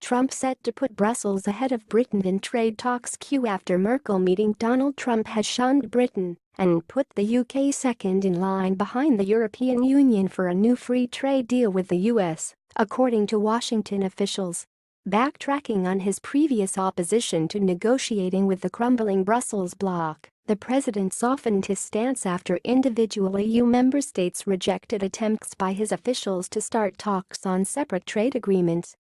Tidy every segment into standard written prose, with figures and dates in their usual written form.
Trump set to put Brussels ahead of Britain in trade talks queue after Merkel meeting. Donald Trump has shunned Britain and put the UK second in line behind the European Union for a new free trade deal with the US, according to Washington officials. Backtracking on his previous opposition to negotiating with the crumbling Brussels bloc, the president softened his stance after individual EU member states rejected attempts by his officials to start talks on separate trade agreements.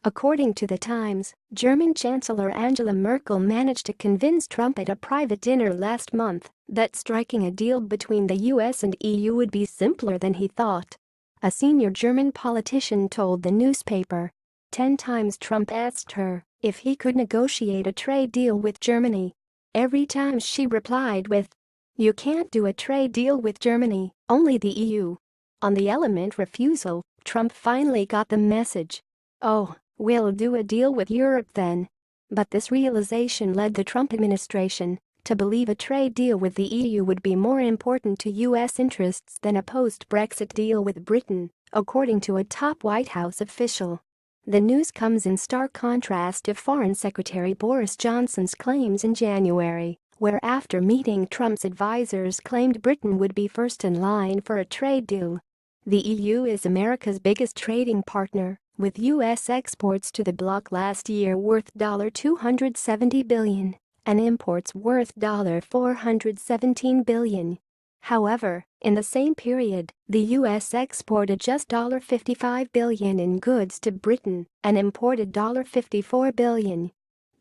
According to The Times, German Chancellor Angela Merkel managed to convince Trump at a private dinner last month that striking a deal between the US and EU would be simpler than he thought. A senior German politician told the newspaper. 10 times Trump asked her if he could negotiate a trade deal with Germany. Every time she replied with, "You can't do a trade deal with Germany, only the EU." On the element refusal, Trump finally got the message. "Oh, we'll do a deal with Europe then." But this realization led the Trump administration to believe a trade deal with the EU would be more important to US interests than a post-Brexit deal with Britain, according to a top White House official. The news comes in stark contrast to Foreign Secretary Boris Johnson's claims in January, where after meeting Trump's advisors claimed Britain would be first in line for a trade deal. The EU is America's biggest trading partner, with US exports to the bloc last year worth $270 billion and imports worth $417 billion. However, in the same period, the US exported just $55 billion in goods to Britain and imported $54 billion.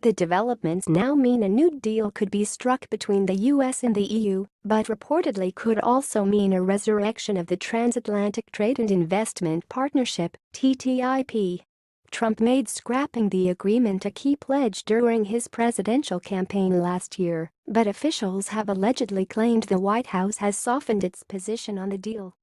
The developments now mean a new deal could be struck between the US and the EU, but reportedly could also mean a resurrection of the Transatlantic Trade and Investment Partnership (TTIP). Trump made scrapping the agreement a key pledge during his presidential campaign last year, but officials have allegedly claimed the White House has softened its position on the deal.